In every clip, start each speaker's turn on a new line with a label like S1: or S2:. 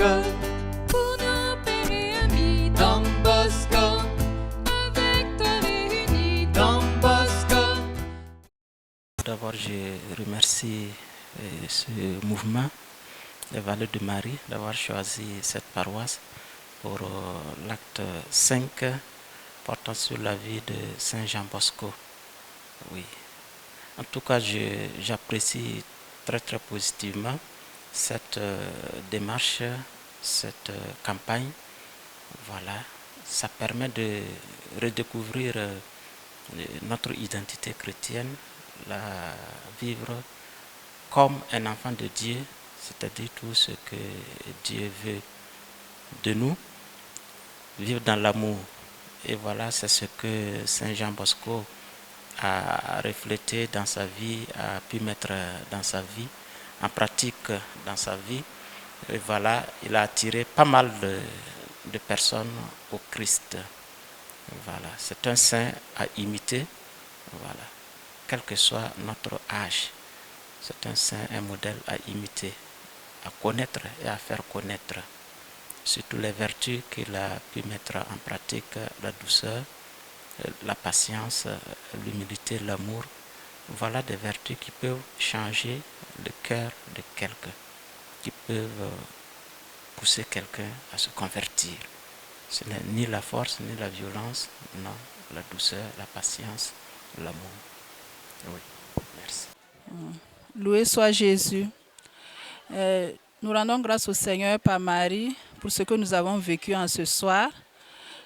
S1: Bosco, pour nos pères et amis. Don Bosco, avec toi réunis. Don Bosco.
S2: D'abord, je remercie ce mouvement des Valets de Marie d'avoir choisi cette paroisse pour l'acte 5 portant sur la vie de Saint Jean Bosco. Oui. En tout cas, j'apprécie très très positivement cette démarche, cette campagne. Voilà, ça permet de redécouvrir notre identité chrétienne, la vivre comme un enfant de Dieu, c'est-à-dire tout ce que Dieu veut de nous, vivre dans l'amour. Et voilà, c'est ce que Saint Jean Bosco a reflété dans sa vie, a pu mettre dans sa vie, en pratique dans sa vie. Et voilà, il a attiré pas mal de personnes au Christ. Voilà, c'est un saint à imiter, voilà, quel que soit notre âge. C'est un saint, un modèle à imiter, à connaître et à faire connaître. Surtout les vertus qu'il a pu mettre en pratique, la douceur, la patience, l'humilité, l'amour. Voilà des vertus qui peuvent changer le cœur de quelqu'un, qui peuvent pousser quelqu'un à se convertir. Ce n'est ni la force, ni la violence, non, la douceur, la patience, l'amour. Oui, merci.
S3: Loué soit Jésus. Nous rendons grâce au Seigneur par Marie pour ce que nous avons vécu en ce soir.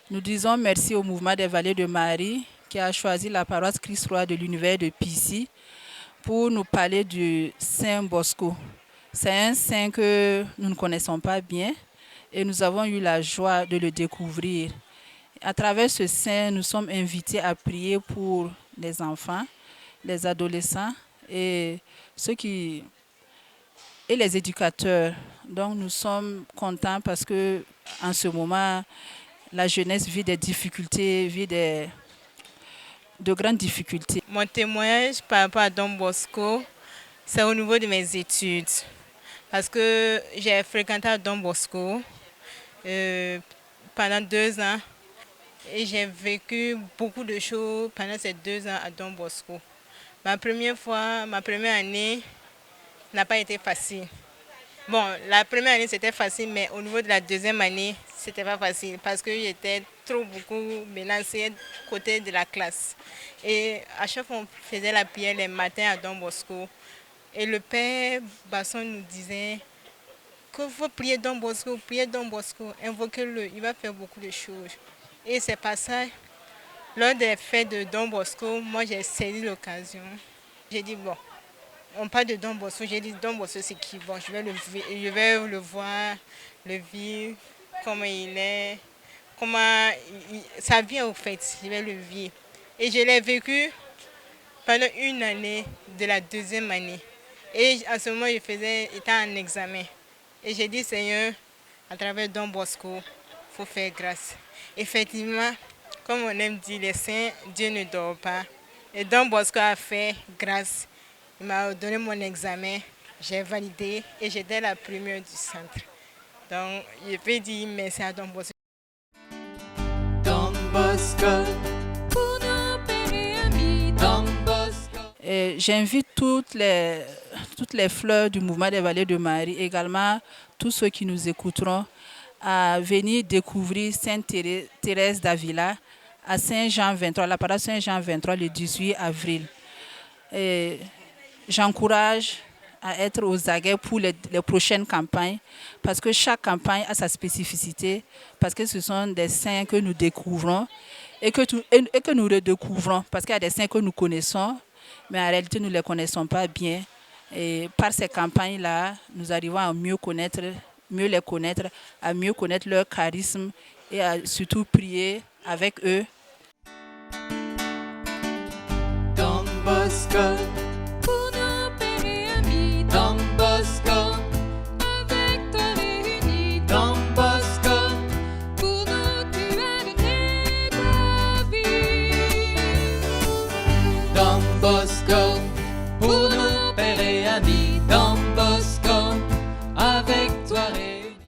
S3: Nous disons merci au mouvement des Valets de Marie qui a choisi la paroisse Christ-Roi de l'univers de Pissy pour nous parler du Saint Bosco. C'est un saint que nous ne connaissons pas bien et nous avons eu la joie de le découvrir. À travers ce saint, nous sommes invités à prier pour les enfants, les adolescents et et les éducateurs. Donc nous sommes contents parce que en ce moment, la jeunesse vit des difficultés, de grandes difficultés.
S4: Mon témoignage par rapport à Don Bosco, c'est au niveau de mes études. Parce que j'ai fréquenté Don Bosco pendant 2 ans et j'ai vécu beaucoup de choses pendant ces 2 ans à Don Bosco. Ma première année n'a pas été facile. Bon, la première année c'était facile, mais au niveau de la deuxième année, c'était pas facile parce que j'étais beaucoup menacée côté de la classe. Et à chaque fois on faisait la prière les matins à Don Bosco. Et le père Basson nous disait qu'il faut prier Don Bosco, invoquez-le, il va faire beaucoup de choses. Et c'est pas ça. Lors des fêtes de Don Bosco, moi j'ai saisi l'occasion. J'ai dit bon, on parle de Don Bosco, j'ai dit Don Bosco c'est qui? Bon, je vais le voir, le vivre, comment il est, sa vie au fait, je vais le vivre. Et je l'ai vécu pendant 1 année de la 2e année. Et à ce moment, j'étais en examen. Et j'ai dit Seigneur, à travers Don Bosco, il faut faire grâce. Effectivement, comme on aime dire, les saints, Dieu ne dort pas. Et Don Bosco a fait grâce. Il m'a donné mon examen, j'ai validé et j'étais la première du centre. Donc, je peux dire merci à Don Bosco.
S1: Don Bosco, pour nos pères et amis. Don Bosco.
S3: J'invite toutes les fleurs du mouvement des Valets de Marie, également tous ceux qui nous écouteront, à venir découvrir Sainte Thérèse d'Avila à Saint-Jean 23, la paroisse Saint-Jean 23 le 18 avril. J'encourage à être aux aguets pour les prochaines campagnes parce que chaque campagne a sa spécificité, parce que ce sont des saints que nous découvrons et que nous redécouvrons, parce qu'il y a des saints que nous connaissons, mais en réalité nous ne les connaissons pas bien. Et par ces campagnes-là, nous arrivons à mieux les connaître, à mieux connaître leur charisme et à surtout prier avec eux.
S1: Don Bosco.